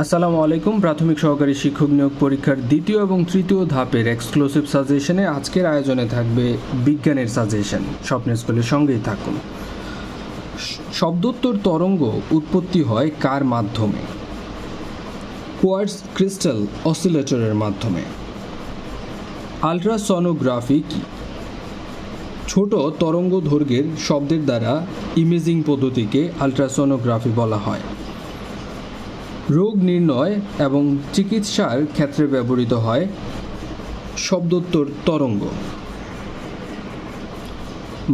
আসসালামু আলাইকুম। প্রাথমিক সহকারী শিক্ষক নিয়োগ পরীক্ষার দ্বিতীয় এবং তৃতীয় ধাপের এক্সক্লুসিভ সাজেশনে আজকের আয়োজনে থাকবে বিজ্ঞানের সাজেশন। স্বপ্নের স্কুলের সঙ্গেই থাকুন। শব্দোত্তর তরঙ্গ উৎপত্তি হয় কার মাধ্যমে? কোয়ার্টজ ক্রিস্টাল অসিলেটরের মাধ্যমে। আল্ট্রাসনোগ্রাফি কি? ছোট তরঙ্গ দৈর্ঘ্যের শব্দের দ্বারা ইমেজিং পদ্ধতিকে আল্ট্রাসনোগ্রাফি বলা হয়। রোগ নির্ণয় এবং চিকিৎসার ক্ষেত্রে ব্যবহৃত হয় শব্দোত্তর তরঙ্গ।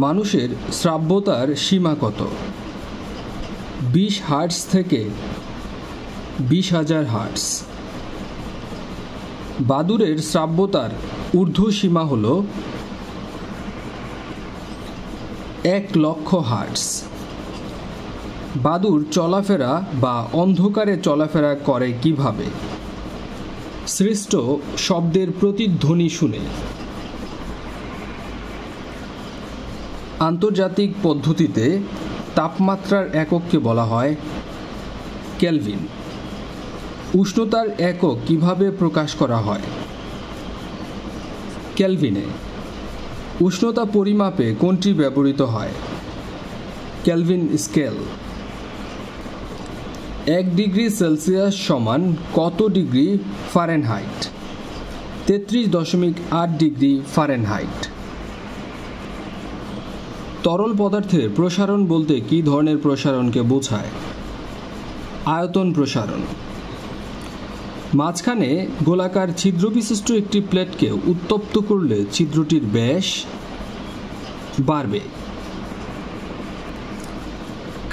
মানুষের শ্রাব্যতার সীমা কত? 20 হার্টজ থেকে 20,000 হার্টজ। বাদুড়ের শ্রাব্যতার ঊর্ধ্ব সীমা হল 1,00,000 হার্টজ। বাদুড় চলাফেরা বা অন্ধকারে চলাফেরা করে কিভাবে? সৃষ্ট শব্দের প্রতিধ্বনি শুনে। আন্তর্জাতিক পদ্ধতিতে তাপমাত্রার একককে বলা হয় কেলভিন। উষ্ণতার একক কিভাবে প্রকাশ করা হয়? কেলভিনে। উষ্ণতা পরিমাপে কোনটি ব্যবহৃত হয়? Kelvin scale. 1 ডিগ্রি সেলসিয়াস সমান কত ডিগ্রি ফারেনহাইট? 33.8 degree Fahrenheit. তরল পদার্থের প্রসারণ বলতে কী ধরনের প্রসারণকে বোঝায়? আয়তন প্রসারণ। মাঝখানে গোলাকার ছিদ্রবিশিষ্ট একটি প্লেটকে উত্তপ্ত করলে ছিদ্রটির ব্যাস বাড়বে।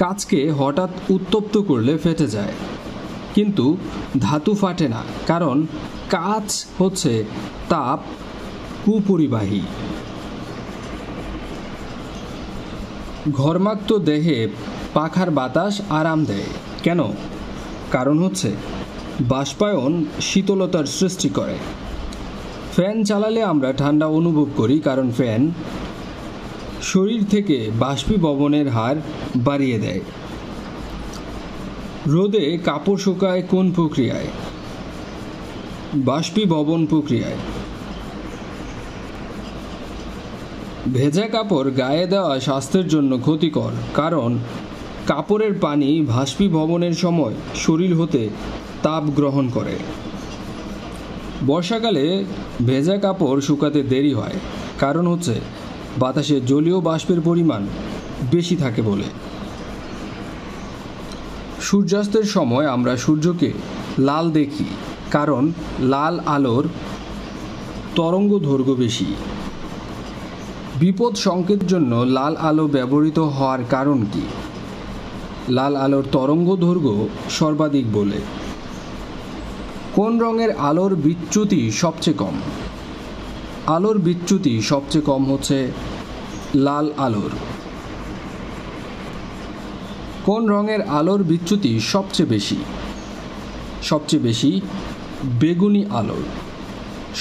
কাচকে হঠাৎ উত্তপ্ত করলে ফেটে যায়, কিন্তু ধাতু ফাটে না, কারণ কাচ হচ্ছে তাপ কুপরিবাহী। ঘর্মাক্ত দেহে পাখার বাতাস আরাম দেয় কেন? কারণ হচ্ছে বাষ্পায়ন শীতলতার সৃষ্টি করে। ফ্যান চালালে আমরা ঠান্ডা অনুভব করি, কারণ ফ্যান শরীর থেকে বাষ্পীভবনের হার বাড়িয়ে দেয়। রোদে কাপড় শুকায় কোন প্রক্রিয়ায়? বাষ্পীভবন প্রক্রিয়ায়। ভেজা কাপড় গায়ে দেওয়া স্বাস্থ্যের জন্য ক্ষতিকর, কারণ কাপড়ের পানি বাষ্পীভবনের সময় শরীর হতে তাপ গ্রহণ করে। বর্ষাকালে ভেজা কাপড় শুকাতে দেরি হয়, কারণ হচ্ছে বাতাসে জলীয় বাষ্পের পরিমাণ বেশি থাকে বলে। সূর্যাস্তের সময় আমরা সূর্যকে লাল দেখি, কারণ লাল আলোর তরঙ্গ দৈর্ঘ্য বেশি। বিপদ সংকেতের জন্য লাল আলো ব্যবহৃত হওয়ার কারণ কি? লাল আলোর তরঙ্গ দৈর্ঘ্য সর্বাধিক বলে। কোন রঙের আলোর বিচ্যুতি সবচেয়ে কম? আলোর বিচ্যুতি সবচেয়ে কম হচ্ছে লাল আলোর। কোন রঙের আলোর বিচ্যুতি সবচেয়ে বেশি? সবচেয়ে বেশি বেগুনি আলোর।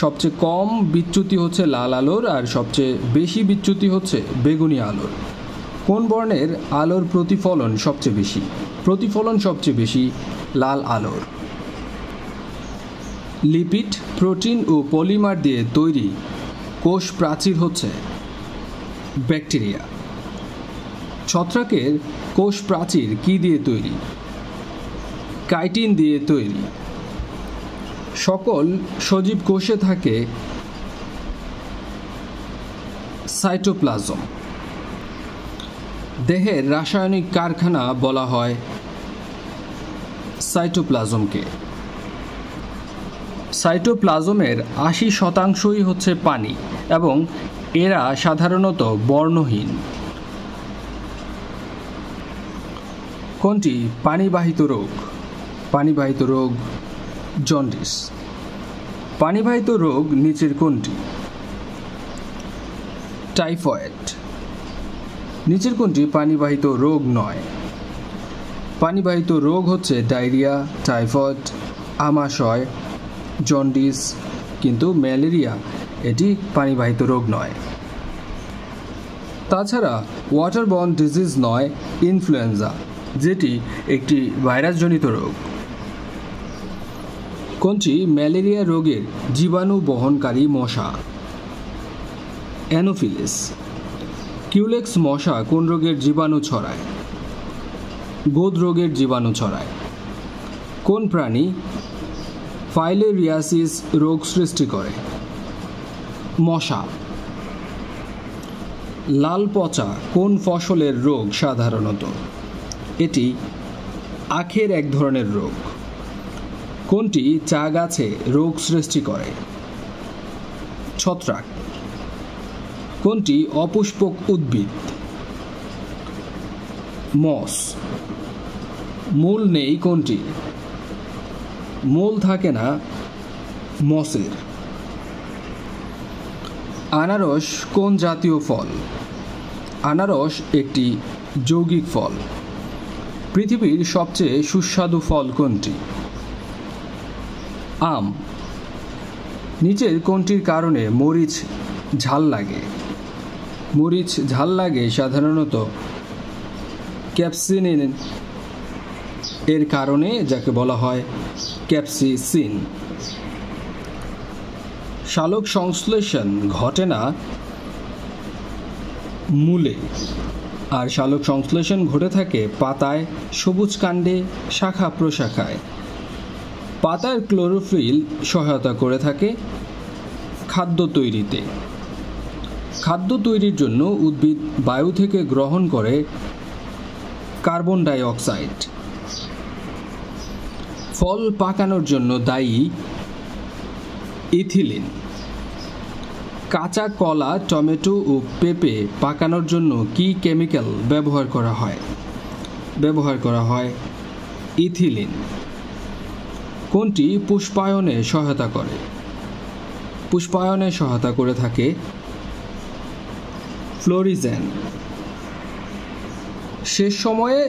সবচেয়ে কম বিচ্যুতি হচ্ছে লাল আলোর, আর সবচেয়ে বেশি বিচ্যুতি হচ্ছে বেগুনি আলোর। কোন বর্ণের আলোর প্রতিফলন সবচেয়ে বেশি? প্রতিফলন সবচেয়ে বেশি লাল আলোর। লিপিড, প্রোটিন ও পলিমার দিয়ে তৈরি কোষ প্রাচীর হচ্ছে ব্যাকটেরিয়া। ছত্রাকের কোষ প্রাচীর কি দিয়ে তৈরি? কাইটিন দিয়ে তৈরি। সকল সজীব কোষে থাকে সাইটোপ্লাজম। দেহের রাসায়নিক কারখানা বলা হয় সাইটোপ্লাজমকে। সাইটোপ্লাজমের 80% হচ্ছে পানি, এবং এরা সাধারণত বর্ণহীন। কোনটি পানিবাহিত রোগ? পানিবাহিত রোগ জন্ডিস। পানিবাহিত রোগ নিচের কোনটি? টাইফয়েড। নিচের কোনটি পানিবাহিত রোগ নয়? পানিবাহিত রোগ হচ্ছে ডায়রিয়া, টাইফয়েড, আমাশয়, জন্ডিস, কিন্তু ম্যালেরিয়া এটি পানিবাহিত রোগ নয়। তাছাড়া ওয়াটারবর্ন ডিজিজ নয় ইনফ্লুয়েঞ্জা, যেটি একটি ভাইরাসজনিত রোগ। কোনটি ম্যালেরিয়া রোগের জীবাণু বহনকারী মশা? অ্যানোফিলিস। কিউলেক্স মশা কোন রোগের জীবাণু ছড়ায়? গোদ রোগের জীবাণু ছড়ায়। কোন প্রাণী ফাইলেরিয়াসিস রোগ সৃষ্টি করে? মশা। লাল পচা কোন ফসলের রোগ সাধারণত? এটি আখের এক ধরনের রোগ। কোনটি চা গাছে রোগ সৃষ্টি করে? ছত্রাক। কোনটি অপুষ্পক উদ্ভিদ? মস। মূল নেই কোনটি? মূল থাকে না মসের। আনারস কোন জাতীয় ফল? আনারস একটি যৌগিক ফল। পৃথিবীর সবচেয়ে সুস্বাদু ফল কোনটি? আম। নিচের কোনটির কারণে মরিচ ঝাল লাগে? মরিচ ঝাল লাগে সাধারণত ক্যাপসিনিন এর কারণে, যাকে বলা হয় ক্যাপসিসিন। সালোক সংশ্লেষণ ঘটে না মূলে, আর সালোক সংশ্লেষণ ঘটে থাকে পাতায়, সবুজ কাণ্ডে, শাখা প্রশাখায়। পাতার ক্লোরোফিল সহায়তা করে থাকে খাদ্য তৈরিতে। খাদ্য তৈরির জন্য উদ্ভিদ বায়ু থেকে গ্রহণ করে কার্বন ডাই অক্সাইড। ফল পাকানোর জন্য দায়ী ইথিলিন। কাঁচা কলা, টমেটো ও পেঁপে পাকানোর জন্য কি কেমিক্যাল ব্যবহার করা হয়? ব্যবহার করা হয় ইথিলিন। কোনটি পুষ্পায়নে সহায়তা করে? পুষ্পায়নে সহায়তা করে থাকে ফ্লোরিজেন। শেষ সময়ে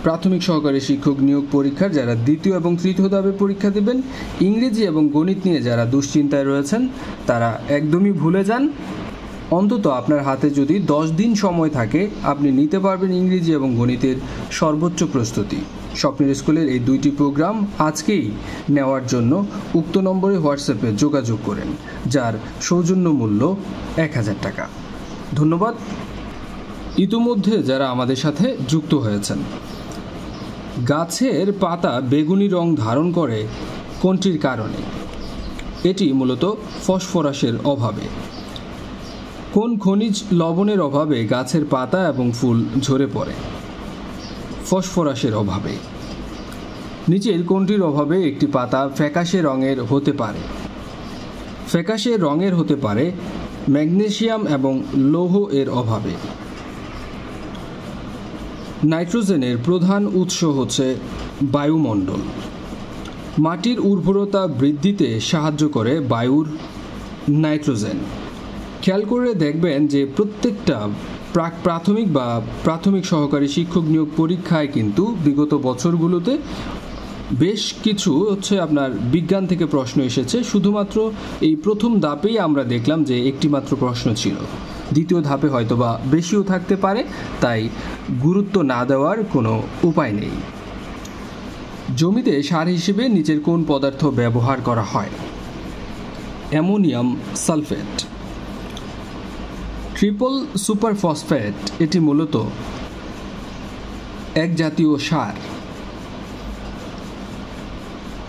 প্রাথমিক সহকারী শিক্ষক নিয়োগ পরীক্ষার যারা দ্বিতীয় এবং তৃতীয় ধাপে পরীক্ষা দেবেন, ইংরেজি এবং গণিত নিয়ে যারা দুশ্চিন্তায় রয়েছেন তারা একদমই ভুলে যান। অন্তত আপনার হাতে যদি 10 দিন সময় থাকে, আপনি নিতে পারবেন ইংরেজি এবং গণিতের সর্বোচ্চ প্রস্তুতি। স্বপ্নের স্কুলের এই 2টি প্রোগ্রাম আজকেই নেওয়ার জন্য উক্ত নম্বরে হোয়াটসঅ্যাপে যোগাযোগ করেন, যার সৌজন্য মূল্য 1000 টাকা। ধন্যবাদ ইতিমধ্যে যারা আমাদের সাথে যুক্ত হয়েছেন। গাছের পাতা বেগুনি রং ধারণ করে কোনটির কারণে? এটি মূলত ফসফরাসের অভাবে। কোন খনিজ লবণের অভাবে গাছের পাতা এবং ফুল ঝরে পড়ে? ফসফরাসের অভাবে। নিচের কোনটির অভাবে একটি পাতা ফ্যাকাশে রঙের হতে পারে? ফ্যাকাশে রঙের হতে পারে ম্যাগনেসিয়াম এবং লৌহ এর অভাবে। নাইট্রোজেনের প্রধান উৎস হচ্ছে বায়ুমণ্ডল। মাটির উর্বরতা বৃদ্ধিতে সাহায্য করে বায়ুর নাইট্রোজেন। খেয়াল করে দেখবেন যে প্রত্যেকটা প্রাথমিক বা প্রাথমিক সহকারী শিক্ষক নিয়োগ পরীক্ষায় কিন্তু বিগত বছরগুলোতে বেশ কিছু আপনার বিজ্ঞান থেকে প্রশ্ন এসেছে। শুধুমাত্র এই প্রথম ধাপেই আমরা দেখলাম যে একটি মাত্র প্রশ্ন ছিল। দ্বিতীয় ধাপে হয়তো বা বেশিও থাকতে পারে, তাই গুরুত্ব না দেওয়ার কোনো উপায় নেই। জমিতে সার হিসেবে নিচের কোন পদার্থ ব্যবহার করা হয়? Ammonium sulphate. ট্রিপল সুপারফসফেট এটি মূলত এক জাতীয় সার।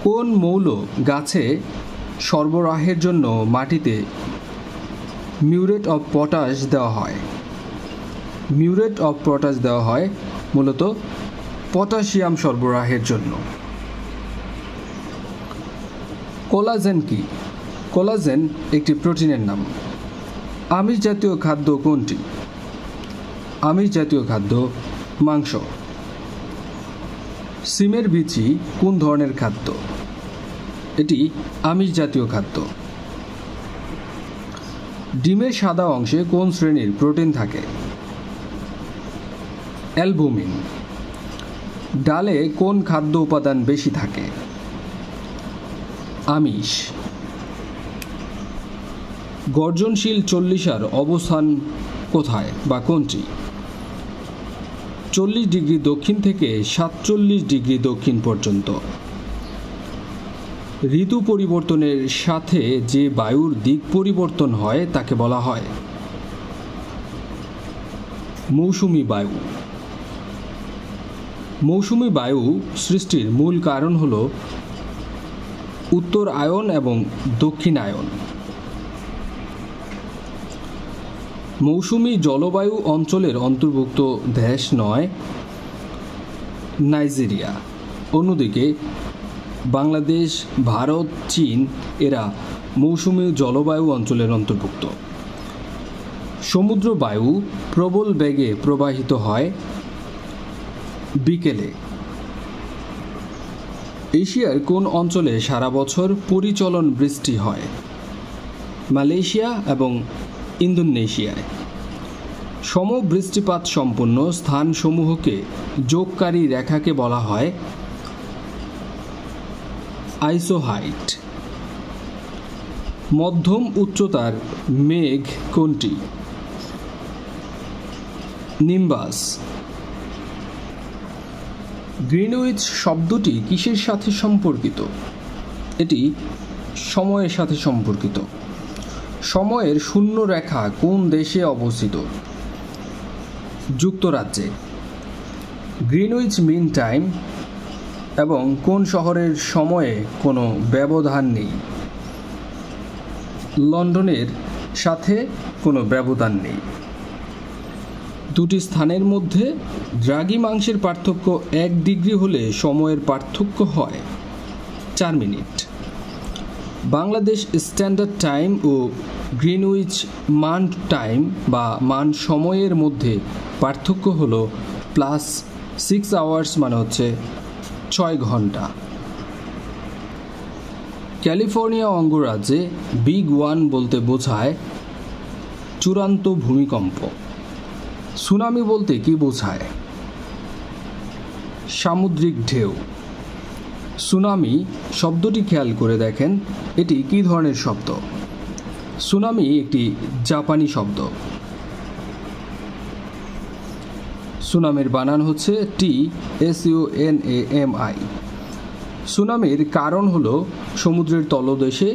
কোন মৌল গাছে সরবরাহের জন্য মাটিতে মিউরেট অফ পটাশ দেওয়া হয়? মিউরেট অফ পটাশ দেওয়া হয় মূলত পটাশিয়াম সরবরাহের জন্য। কোলাজেন কি? কোলাজেন একটি প্রোটিনের নাম। আমিষ জাতীয় খাদ্য কোনটি? আমিষ জাতীয় খাদ্য মাংস। সিমের বিচি কোন ধরনের খাদ্য? এটি আমিষ জাতীয় খাদ্য। ডিমের সাদা অংশে কোন শ্রেণীর প্রোটিন থাকে? অ্যালবুমিন। ডালে কোন খাদ্য উপাদান বেশি থাকে? আমিষ। গর্জনশীল চল্লিশার অবস্থান কোথায় বা কোনটি? 40 ডিগ্রি দক্ষিণ থেকে 47 ডিগ্রি দক্ষিণ পর্যন্ত। ঋতু পরিবর্তনের সাথে যে বায়ুর দিক পরিবর্তন হয় তাকে বলা হয় মৌসুমী বায়ু। মৌসুমী বায়ু সৃষ্টির মূল কারণ হল উত্তরায়ন এবং দক্ষিণায়ন। মৌসুমী জলবায়ু অঞ্চলের অন্তর্ভুক্ত দেশ নয় নাইজেরিয়া। অন্যদিকে বাংলাদেশ, ভারত, চীন এরা মৌসুমী জলবায়ু অঞ্চলের অন্তর্ভুক্ত। সমুদ্র বায়ু প্রবল বেগে প্রবাহিত হয় বিকেলে। এশিয়ার কোন অঞ্চলে সারা বছর পরিচলন বৃষ্টি হয়? মালয়েশিয়া এবং ইন্দোনেশিয়ায়। সমবৃষ্টিপাত সম্পন্ন স্থানসমূহকে যোগকারী রেখাকে বলা হয় আইসোহাইট। মধ্যম উচ্চতার মেঘ কোনটি? নিম্বাস। গ্রিনউইচ শব্দটি কিসের সাথে সম্পর্কিত? এটি সময়ের সাথে সম্পর্কিত। সময়ের শূন্য রেখা কোন দেশে অবস্থিত? যুক্তরাজ্যে। গ্রিনউইচ মিন টাইম এবং কোন শহরের সময়ে কোনো ব্যবধান নেই? লন্ডনের সাথে কোনো ব্যবধান নেই। দুটি স্থানের মধ্যে দ্রাঘিমাংশের পার্থক্য 1 ডিগ্রি হলে সময়ের পার্থক্য হয় 4 মিনিট। বাংলাদেশ স্ট্যান্ডার্ড টাইম ও গ্রিনউইচ মান টাইম বা মান সময়ের মধ্যে পার্থক্য হল +6 আওয়ার্স, মানে হচ্ছে 6 ঘন্টা। ক্যালিফোর্নিয়া অঙ্গরাজ্যে বিগ ওয়ান বলতে বোঝায় চূড়ান্ত ভূমিকম্প। সুনামি বলতে কি বোঝায়? সামুদ্রিক ঢেউ। সুনামি শব্দটি খেয়াল করে দেখেন, এটি কি ধরনের শব্দ? সুনামি একটি জাপানি শব্দ। সুনামির বানান হচ্ছে TSUNAMI। সুনামির কারণ হল সমুদ্রের তলদেশে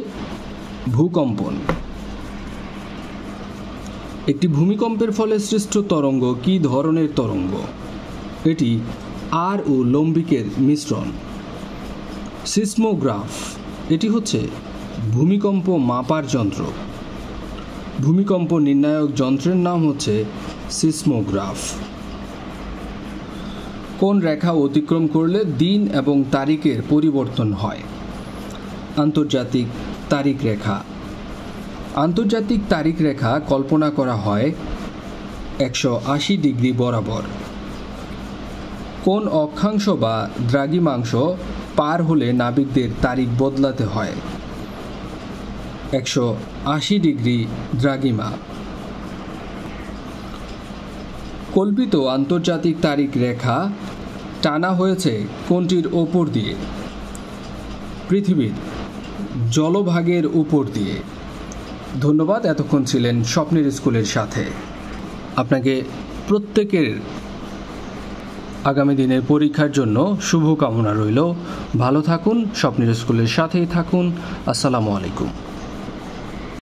ভূকম্পন। একটি ভূমিকম্পের ফলে সৃষ্ট তরঙ্গ কি ধরনের তরঙ্গ? এটি আর ও লম্বিকের মিশ্রণ। সিসমোগ্রাফ, এটি হচ্ছে ভূমিকম্প মাপার যন্ত্র। ভূমিকম্প নির্ণায়ক যন্ত্রের নাম হচ্ছে সিসমোগ্রাফ। কোন রেখা অতিক্রম করলে দিন এবং তারিখের পরিবর্তন হয়? আন্তর্জাতিক তারিখ রেখা। আন্তর্জাতিক তারিখ রেখা কল্পনা করা হয় 180 ডিগ্রি বরাবর। কোন অক্ষাংশ বা দ্রাঘিমাংশ পার হলে নাবিকদের তারিখ বদলাতে হয়? 180 ডিগ্রি দ্রাঘিমা। কল্পিত আন্তর্জাতিক তারিখ রেখা টানা হয়েছে কোনটির ওপর দিয়ে? পৃথিবীর জলভাগের উপর দিয়ে। ধন্যবাদ, এতক্ষণ ছিলেন স্বপ্নের স্কুলের সাথে। আপনাকে প্রত্যেকের আগামী দিনের পরীক্ষার জন্য শুভকামনা রইল। ভালো থাকুন, স্বপ্নের স্কুলের সাথেই থাকুন। আসসালামু আলাইকুম।